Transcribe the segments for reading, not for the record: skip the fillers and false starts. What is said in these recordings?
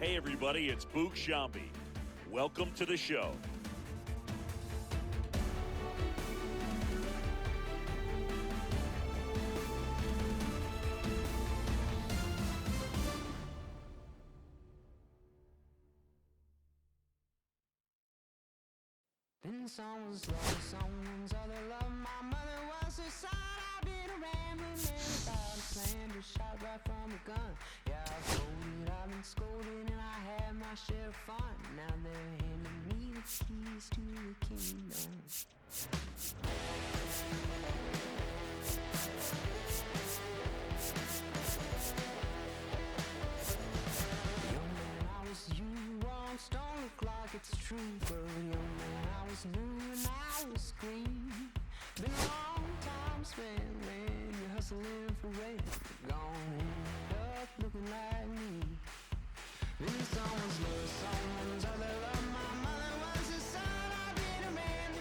Hey everybody, it's Boog Shambi. Welcome to the show. Then someone's love, someone's other love. My mother was a son. I've been a rambling man without a plan, just shot right from a gun. Yeah, I've folded, I've been scolded, and I had my share of fun. Now they're handing me the keys to the kingdom. Young man, I was you, wrong, don't look like it's true, girl. Young man, I was new and I was green. Been a long time spent when you're hustling for rent. Gone end up looking like me. Been someone's love, someone's other love. My mother was a son. I've been a man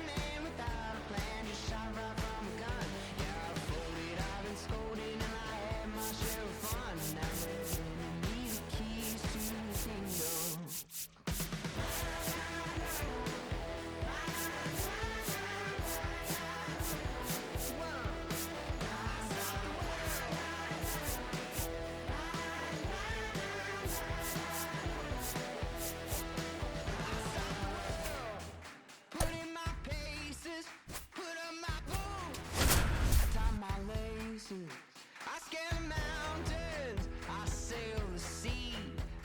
without a plan, just shot right from a gun. Yeah, I've folded, I've been scolded, and I had my share of fun. Now they're handing me the keys to the kingdom. Put in my paces, put on my boots, tie my laces. I scale the mountains, I sail the sea,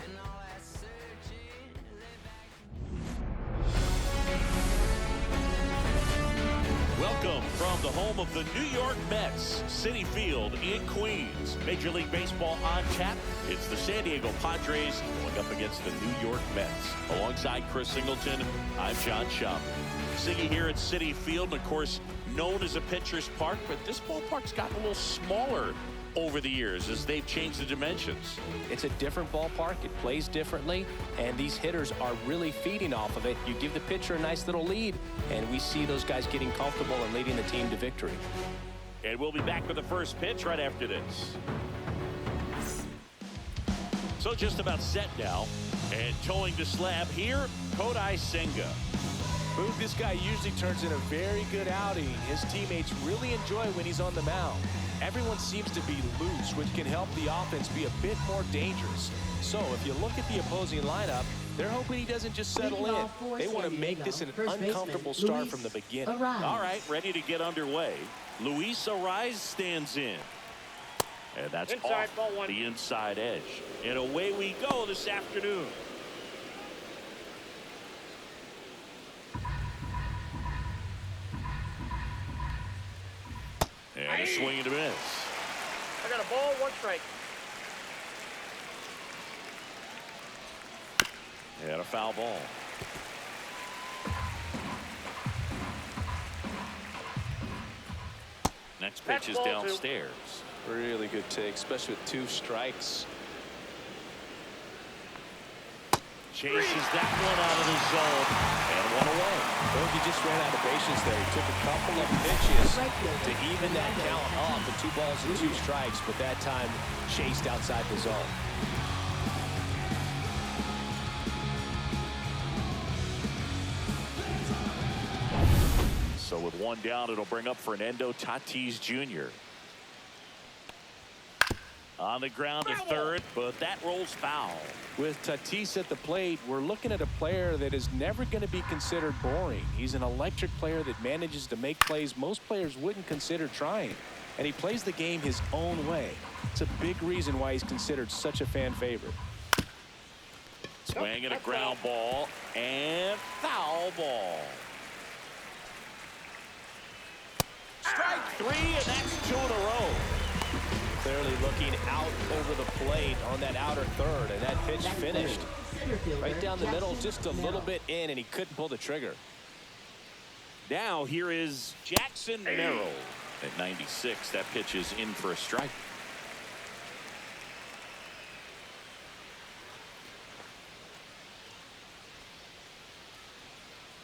and all that searching led back. Welcome from the home of the New York Mets, Citi Field in Queens. Major League Baseball on tap. It's the San Diego Padres going up against the New York Mets. Alongside Chris Singleton, I'm John Schaub. Siggy here at Citi Field, and of course, known as a pitcher's park, but this ballpark's gotten a little smaller over the years as they've changed the dimensions. It's a different ballpark. It plays differently, and these hitters are really feeding off of it. You give the pitcher a nice little lead, and we see those guys getting comfortable and leading the team to victory. And we'll be back with the first pitch right after this. So just about set now, and towing the slab here, Kodai Senga. Boog, this guy usually turns in a very good outing. His teammates really enjoy when he's on the mound. Everyone seems to be loose, which can help the offense be a bit more dangerous. So if you look at the opposing lineup, they're hoping he doesn't just settle in. They want to make this an uncomfortable start from the beginning. All right, ready to get underway. Luis Arise stands in. And that's Inside, off ball one. the inside edge. And away we go this afternoon. And a swing and a miss. I got a ball, one strike. And a foul ball. Next pitch is That's ball two. downstairs. Really good take, especially with 2 strikes. Chases that one out of the zone. And one away. Boog, he just ran out of patience there. He took a couple of pitches to even that count off with 2 balls and 2 strikes, but that time chased outside the zone. So with one down, it'll bring up Fernando Tatis Jr. On the ground to third, but that rolls foul. With Tatis at the plate, we're looking at a player that is never going to be considered boring. He's an electric player that manages to make plays most players wouldn't consider trying. And he plays the game his own way. It's a big reason why he's considered such a fan favorite. Swing and a ground ball and foul ball. Strike 3, and that's 2 in a row. Clearly looking out over the plate on that outer third, and that pitch finished right down the middle, just a little bit in, and he couldn't pull the trigger. Now here is Jackson Merrill at 96. That pitch is in for a strike.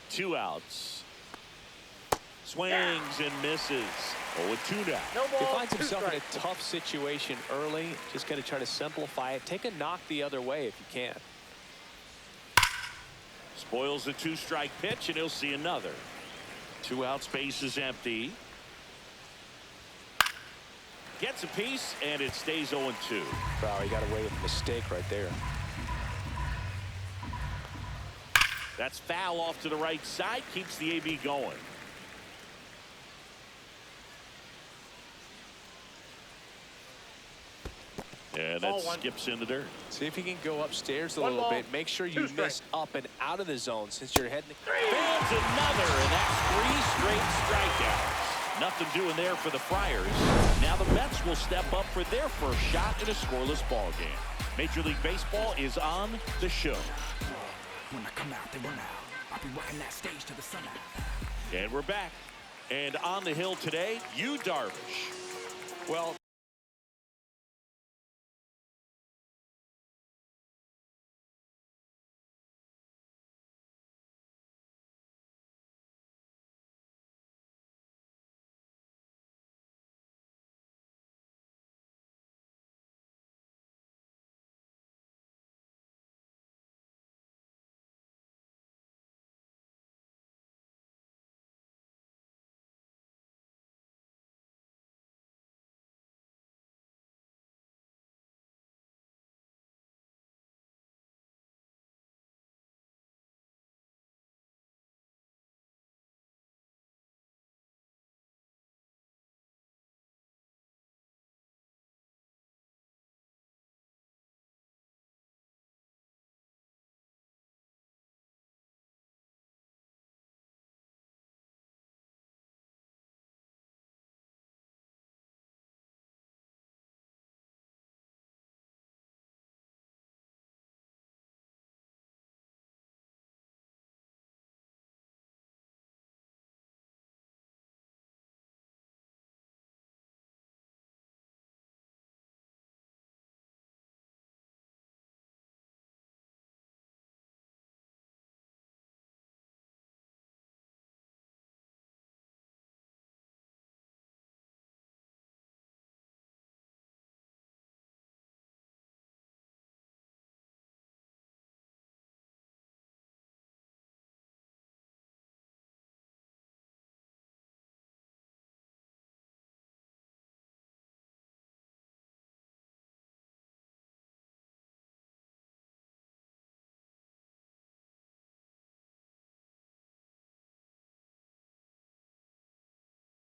Two outs. Swings and misses. 0-2 now. No ball, He finds 2 himself in strikes. a tough situation early. Just got to try to simplify it. Take a knock the other way if you can. Spoils a 2-strike pitch, and he'll see another. 2 outs, base is empty. Gets a piece, and it stays 0-2. Wow, he got away with a mistake right there. That's foul off to the right side. Keeps the AB going. And that skips in the dirt. See if he can go upstairs a One little ball, bit. Make sure you 2 strikes. miss up and out of the zone since you're heading. Fans another, and that's 3 straight strikeouts. Nothing doing there for the Friars. Now the Mets will step up for their first shot in a scoreless ball game. Major League Baseball is on the show. When I come out, they run out. I'll be rocking that stage to the sun out. And we're back. And on the hill today, Yu Darvish. Well,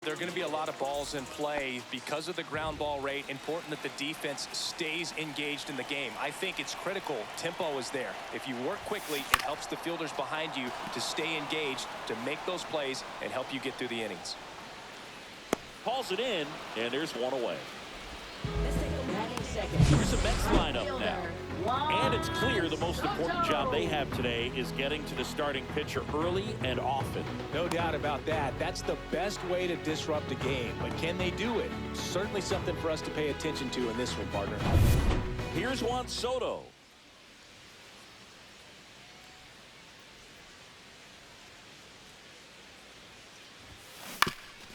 there are going to be a lot of balls in play because of the ground ball rate. Important that the defense stays engaged in the game. I think it's critical. Tempo is there. If you work quickly, it helps the fielders behind you to stay engaged, to make those plays, and help you get through the innings. Calls it in, and there's one away. Let's take a 90 seconds. Here's the Mets lineup now. And it's clear the most important job they have today is getting to the starting pitcher early and often. No doubt about that. That's the best way to disrupt a game. But can they do it? Certainly something for us to pay attention to in this one, partner. Here's Juan Soto.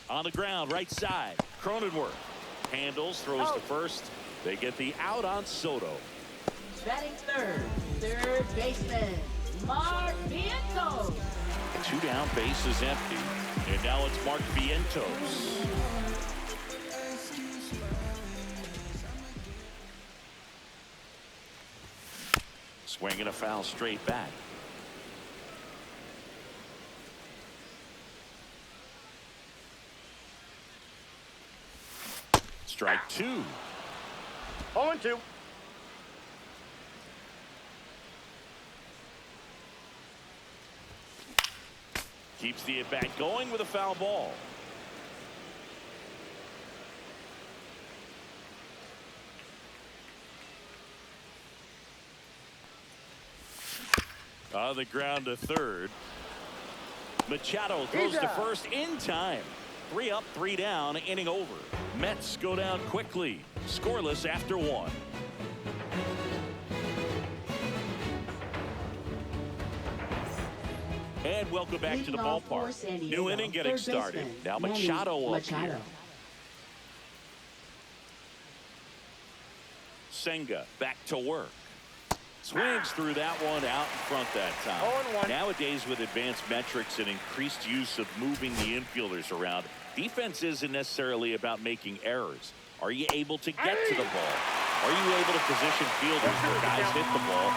On the ground, right side. Cronenworth handles, throws to first. They get the out on Soto. Batting third baseman, Mark Vientos. 2 down, base is empty. And now it's Mark Vientos. Swinging a foul straight back. Strike 2. 0-2. Keeps the at-bat going with a foul ball. On the ground to third. Machado throws to first in time. 3 up, 3 down, inning over. Mets go down quickly. Scoreless after 1. And welcome back to the ballpark. New inning getting started. Now Machado up here. Senga back to work. Swings through that one out in front that time. 0-1. Nowadays, with advanced metrics and increased use of moving the infielders around, defense isn't necessarily about making errors. Are you able to get to the ball? Are you able to position fielders where guys hit the ball?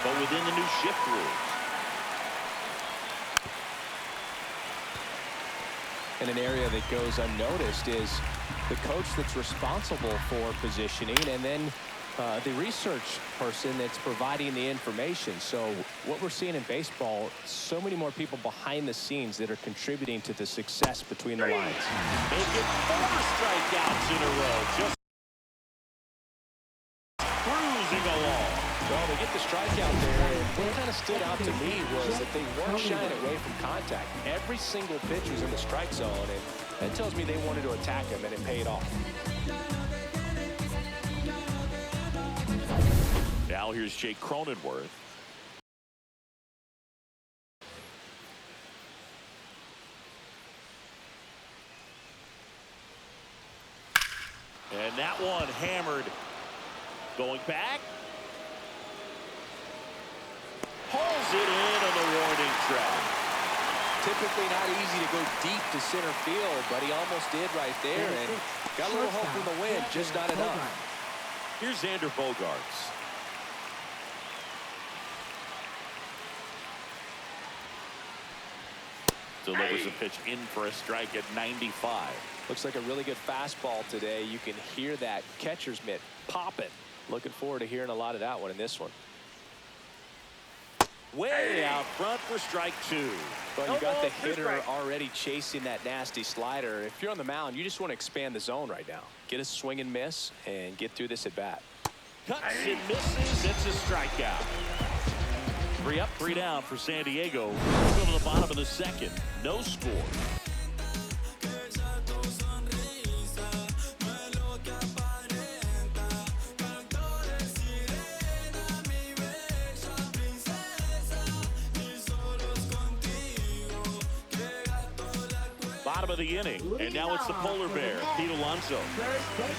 But within the new shift rules. And an area that goes unnoticed is the coach that's responsible for positioning, and then the research person that's providing the information. So what we're seeing in baseball, so many more people behind the scenes that are contributing to the success between the lines. They get 4 strikeouts in a row. Just cruising along. Well, they get the strikeout there, and what kind of stood out to me was that they weren't shying away from contact. Every single pitch was in the strike zone, and that tells me they wanted to attack him, and it paid off. Now here's Jake Cronenworth. And that one hammered. Going back. Pulls it in on the warning track. Typically not easy to go deep to center field, but he almost did right there, and got a little hope from the wind, just not enough. Here's Xander Bogaerts. Delivers a pitch in for a strike at 95. Looks like a really good fastball today. You can hear that catcher's mitt popping. Looking forward to hearing a lot of that one in this one. Way out front for strike 2. Well, you got the hitter already chasing that nasty slider. If you're on the mound, you just want to expand the zone right now. Get a swing and miss and get through this at bat. Cuts and misses. It's a strikeout. 3 up, 3 down for San Diego. Go to the bottom of the second. No score. Bottom of the inning, and now it's the polar bear, Pete Alonso.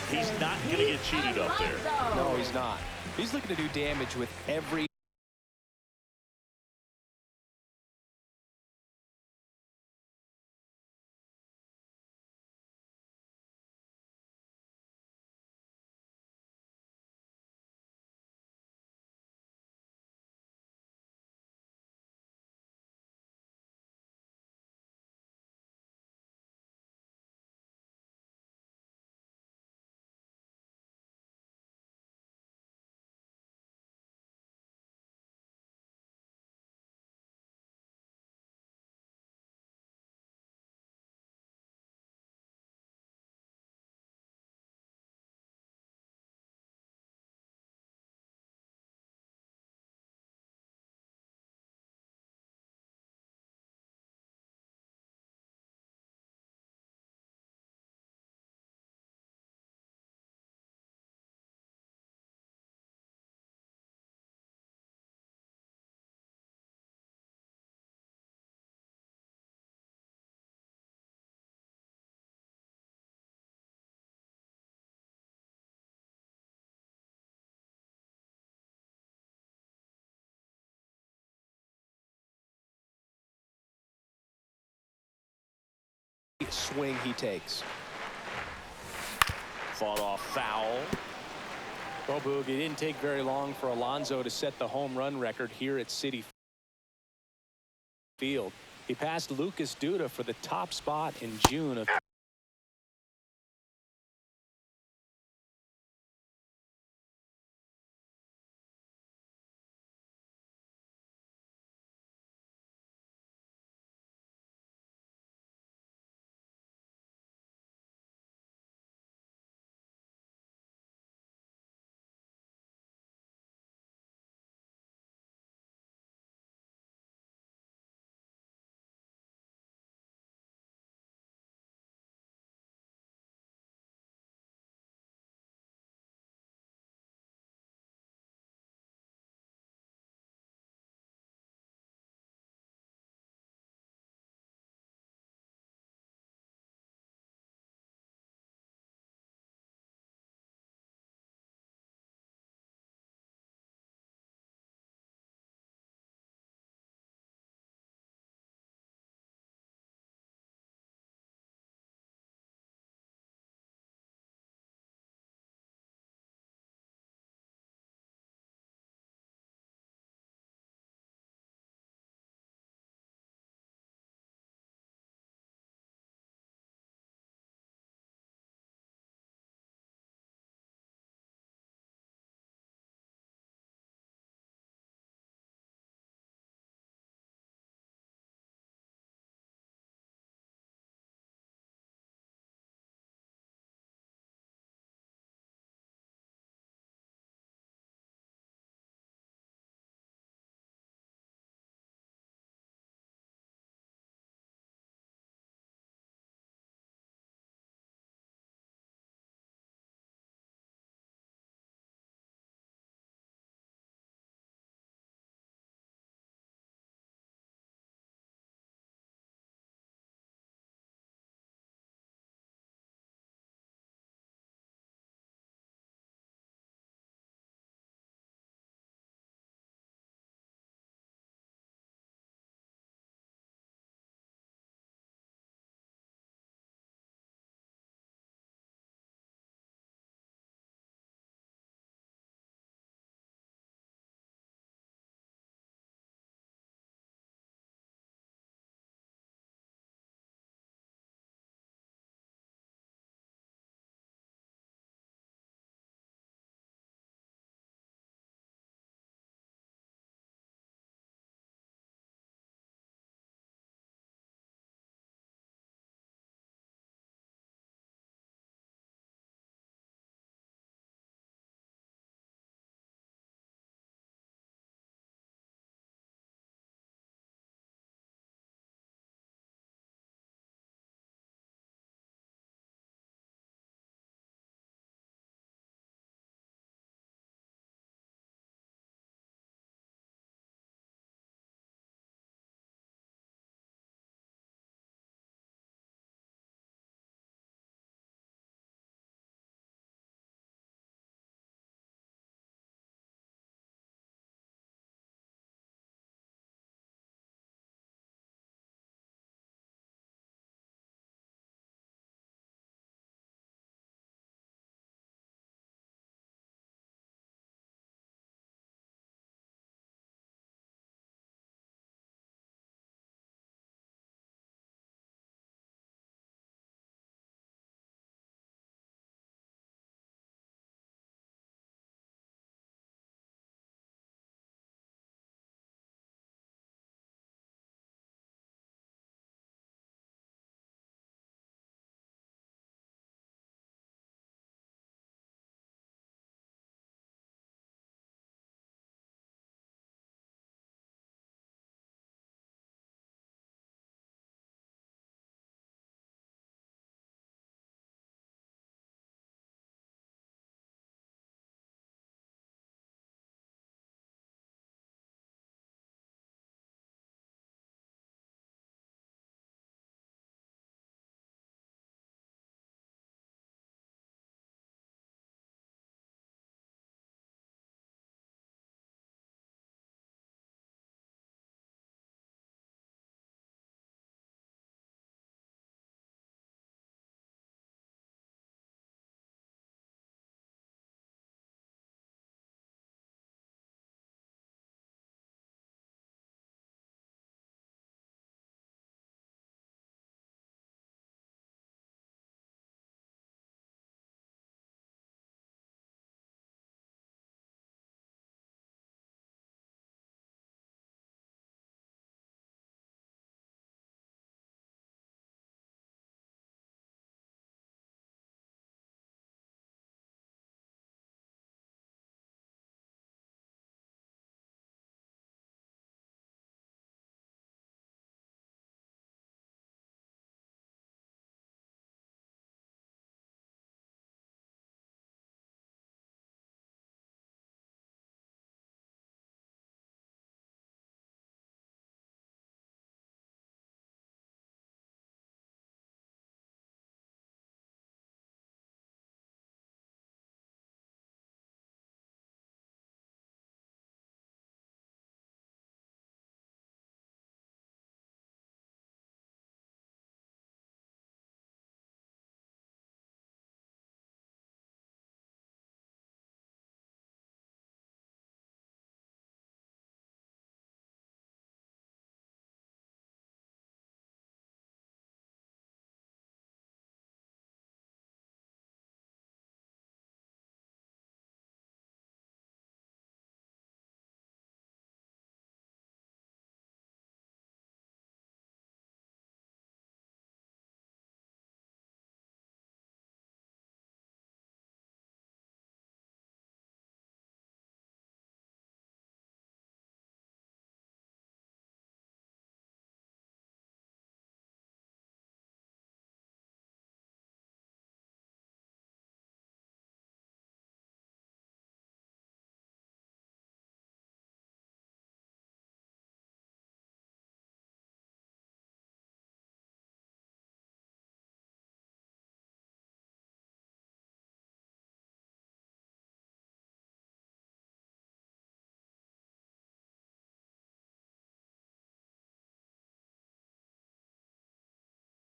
He's not going to get cheated up there. No, he's not. He's looking to do damage with every swing he takes. Fought off foul. Well, Boog, it didn't take very long for Alonso to set the home run record here at Citi Field. He passed Lucas Duda for the top spot in June of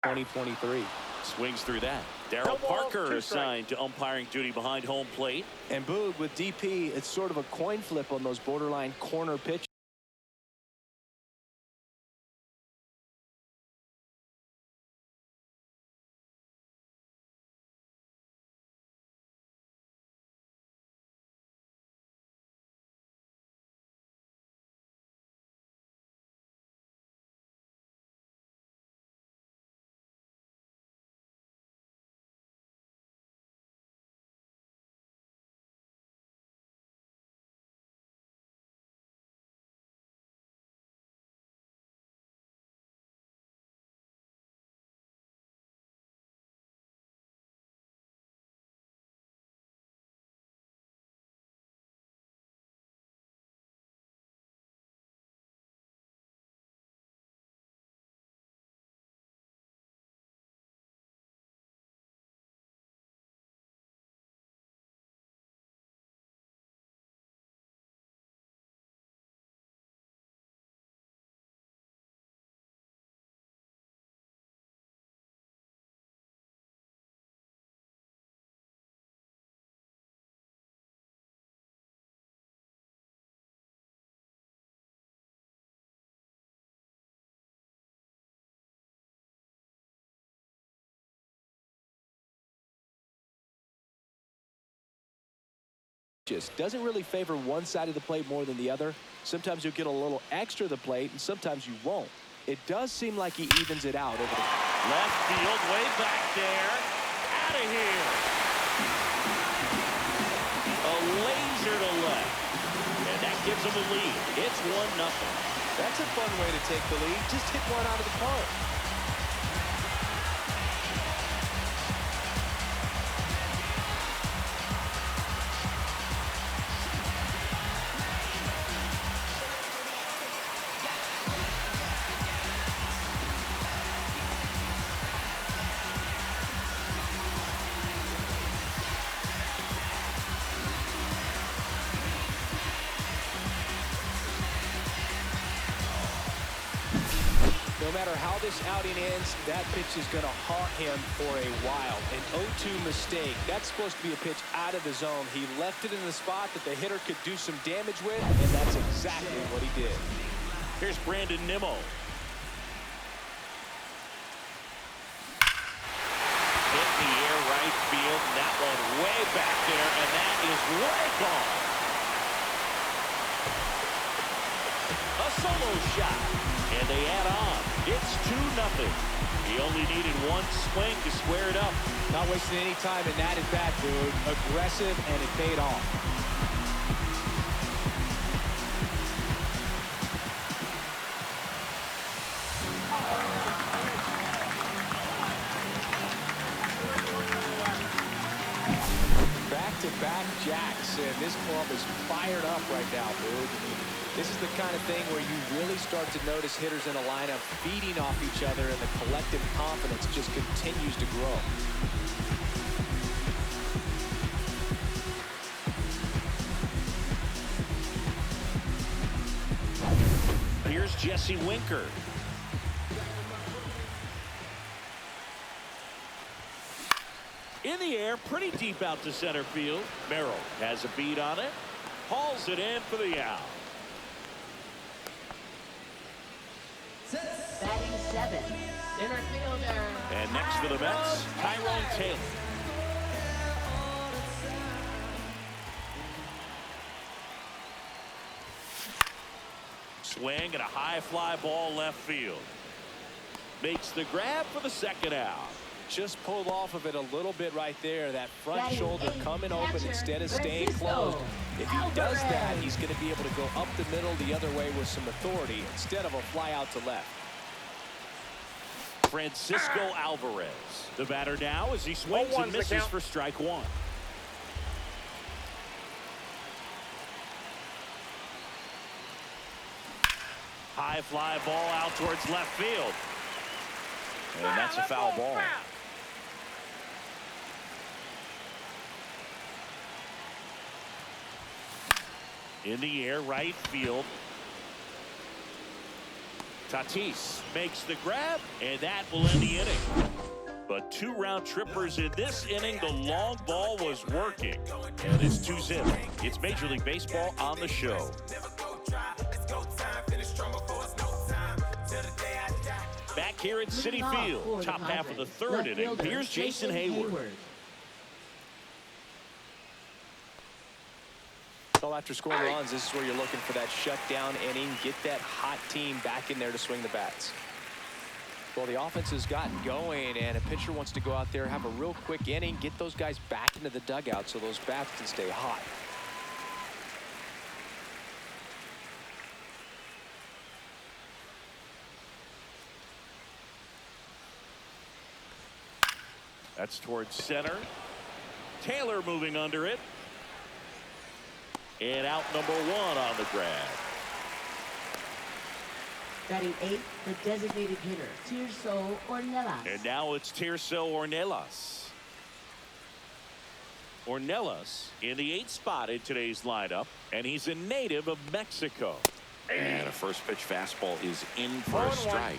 2023. Swings through that. No Darryl balls, Parker 2 assigned to umpiring duty behind home plate. And Boog, with DP, it's sort of a coin flip on those borderline corner pitches. Just doesn't really favor one side of the plate more than the other. Sometimes you'll get a little extra the plate, and sometimes you won't. It does seem like he evens it out over the Left field, way back there. Out of here. A laser to left. And that gives them a lead. It's 1-0. That's a fun way to take the lead. Just hit one out of the park. No matter how this outing ends, that pitch is going to haunt him for a while. An 0-2 mistake. That's supposed to be a pitch out of the zone. He left it in the spot that the hitter could do some damage with, and that's exactly what he did. Here's Brandon Nimmo. Hit the air right field. That one way back there, and that is way gone. A solo shot, and they add on. It's 2-0. He only needed one swing to square it up. Not wasting any time in that at bat, dude. Aggressive, and it paid off. Back-to-back jacks, and this club is fired up right now, dude. This is the kind of thing where you really start to notice hitters in a lineup feeding off each other, and the collective confidence just continues to grow. Here's Jesse Winker. In the air, pretty deep out to center field. Merrill has a beat on it. Hauls it in for the out. Batting 7, center fielder. And next for the Mets, Tyrone Taylor. Swing and a high fly ball left field. Makes the grab for the second out. Just pulled off of it a little bit right there. That front Batting shoulder 8, coming open catcher, instead of staying Francisco closed. If he does that, Alvarez. he's going to be able to go up the middle the other way with some authority instead of a fly out to left. Francisco Alvarez. The batter now as he swings and 0-1's the misses count. for strike one. High fly ball out towards left field. And that's a foul ball. In the air, right field. Tatis makes the grab, and that will end the inning. But 2 round trippers in this inning. The long ball was working, and it's 2-zip. It's Major League Baseball on the show. Back here at Citi Field, top half of the 3rd inning. Here's Jason Hayward. So after scoring runs, this is where you're looking for that shutdown inning. Get that hot team back in there to swing the bats. Well, the offense has gotten going, and a pitcher wants to go out there, have a real quick inning, get those guys back into the dugout so those bats can stay hot. That's towards center. Taylor moving under it. And out number 1 on the grab. Batting 8th, the designated hitter, Tirso Ornelas. And now it's Tirso Ornelas. Ornelas in the 8th spot in today's lineup, and he's a native of Mexico. And a first pitch fastball is in for a strike.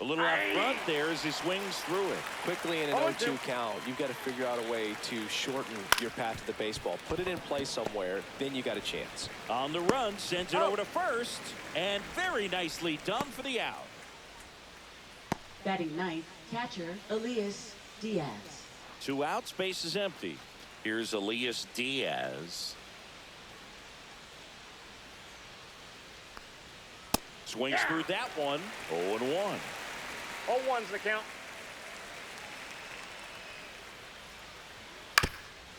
A little out front there as he swings through it. Quickly in an 0-2 count, you've got to figure out a way to shorten your path to the baseball. Put it in play somewhere, then you got a chance. On the run, sends it over to first, and very nicely done for the out. Batting 9th, catcher Elias Diaz. 2 outs, base is empty. Here's Elias Diaz. Swings through that one. 0-1. 0-1's the count.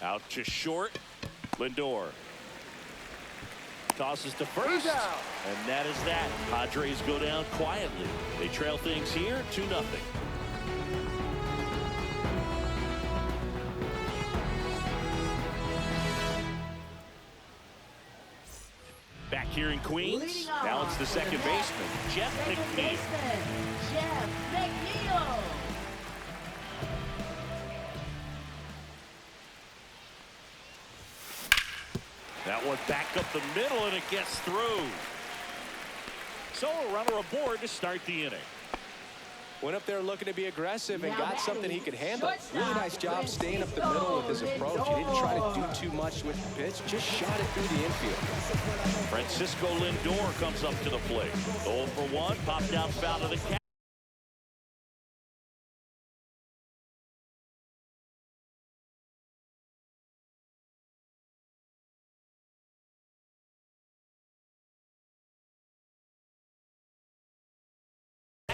Out to short. Lindor tosses to first, and that is that. Padres go down quietly. They trail things here 2-0. Back here in Queens, now it's the second baseman, Jeff McNeil. Jeff McNeil. That one back up the middle, and it gets through. So a runner aboard to start the inning. Went up there looking to be aggressive and got something he could handle. Really nice job staying up the middle with his approach. He didn't try to do too much with the pitch, just shot it through the infield. Francisco Lindor comes up to the plate. 0 for 1, popped down foul to the cap.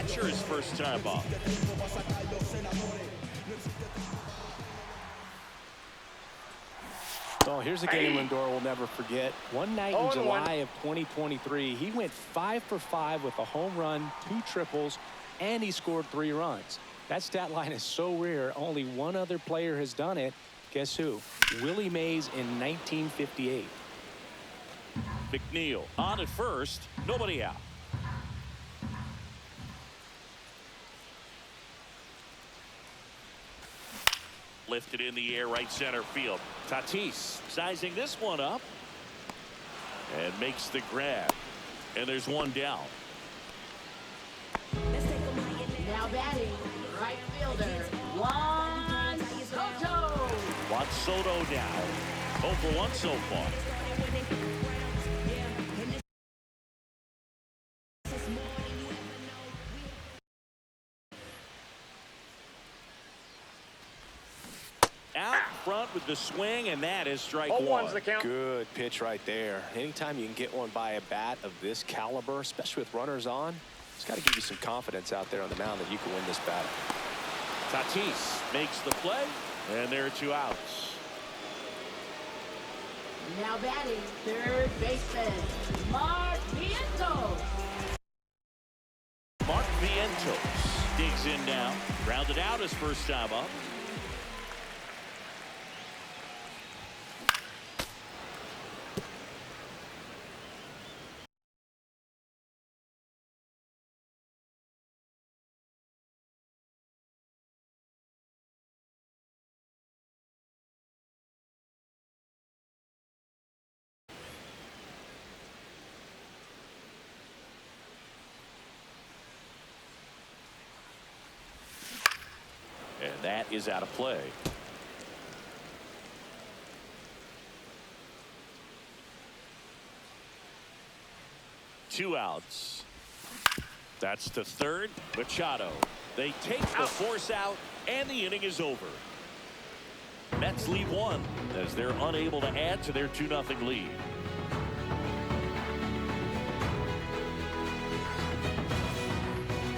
His first time off. Oh, here's a game Lindor will never forget. One night in July of 2023, he went 5 for 5 with a home run, 2 triples, and he scored 3 runs. That stat line is so rare, only one other player has done it. Guess who? Willie Mays in 1958. McNeil on at first, nobody out. Lifted in the air, right center field. Tatis sizing this one up and makes the grab. And there's one down. Now batting, right fielder, Juan Soto. Juan Soto now. 0 for 1 so far. Out front with the swing, and that is strike 1. The count. Good pitch right there. Anytime you can get one by a bat of this caliber, especially with runners on, it's got to give you some confidence out there on the mound that you can win this battle. Tatis makes the play, and there are 2 outs. Now batting, third baseman, Mark Vientos. Mark Vientos digs in now. Grounded out his first time up. That is out of play. Two outs. That's the third. Machado. They take the force out, and the inning is over. Mets leave one as they're unable to add to their 2-0 lead.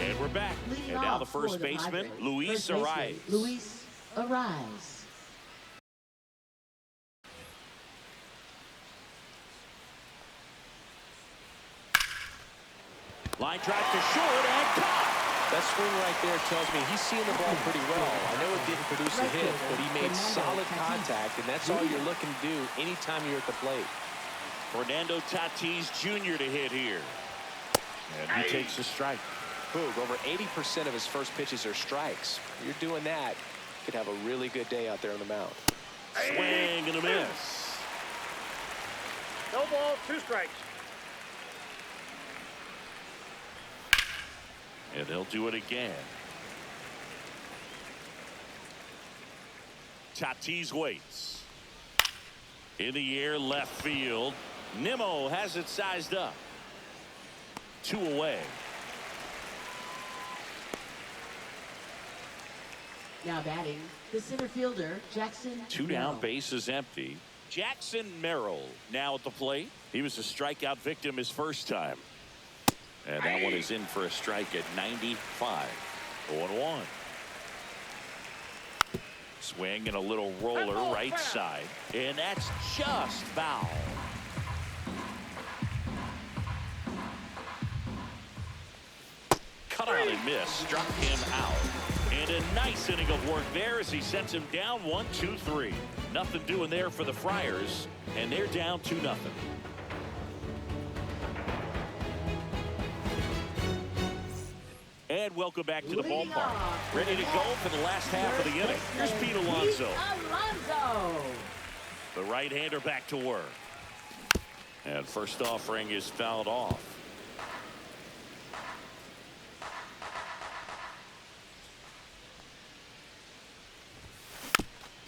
And we're back. Leading And now off the for first the baseman, Padres. Luis First baseman, Arias. Luis Arias. Line drive to short and caught. That swing right there tells me he's seeing the ball pretty well. I know it didn't produce a hit, but he made solid contact, and that's all you're looking to do anytime you're at the plate. Fernando Tatis Jr. to hit here. And he takes a strike. Boog, over 80% of his first pitches are strikes. You're doing that, you could have a really good day out there on the mound. Swing and a miss. No ball, 2 strikes. And they'll do it again. Tatis waits. In the air, left field. Nimmo has it sized up. 2 away. Now batting, the center fielder, Jackson 2 Merrill. down, bases empty. Jackson Merrill now at the plate. He was a strikeout victim his first time. And that one is in for a strike at 95. 0-1. Swing and a little roller right side. And that's just foul. Cut out and miss. Struck him out. And a nice inning of work there as he sets him down 1-2-3. Nothing doing there for the Friars. And they're down 2-0. And welcome back to the ballpark. Ready to go for the last half of the inning. Here's Pete Alonso. The right-hander back to work. And first offering is fouled off.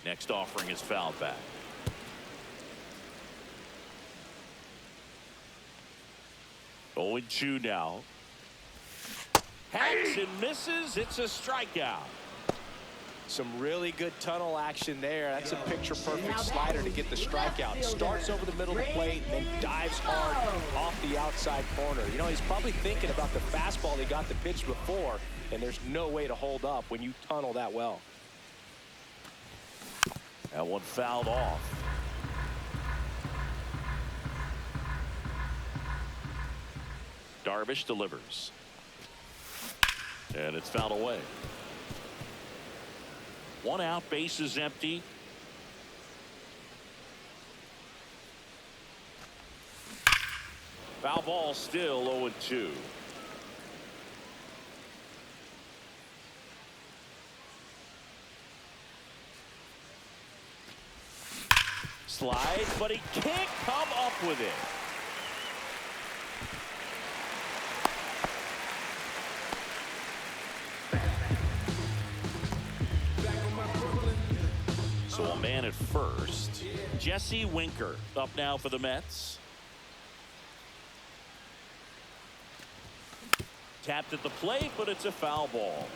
Next offering is fouled back. Oh, 0-2 now. Hacks and misses. It's a strikeout. Some really good tunnel action there. That's a picture-perfect slider to get the strikeout. Starts over the middle of the plate and then dives hard off the outside corner. You know, he's probably thinking about the fastball he got the pitch before, and there's no way to hold up when you tunnel that well. That one fouled off. Darvish delivers. And it's fouled away. 1 out, bases empty. Foul ball, still 0-2. Slide, but he can't come up with it. So a man at first. Jesse Winker up now for the Mets. Tapped at the plate, but it's a foul ball.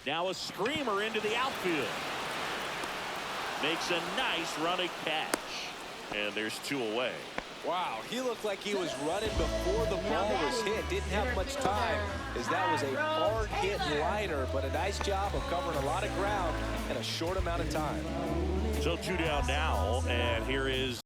Now a screamer into the outfield. Makes a nice running catch. And there's 2 away. Wow, he looked like he was running before the ball was hit. Didn't have much time, as that was a hard hit liner, but a nice job of covering a lot of ground in a short amount of time. So 2 down now, and here is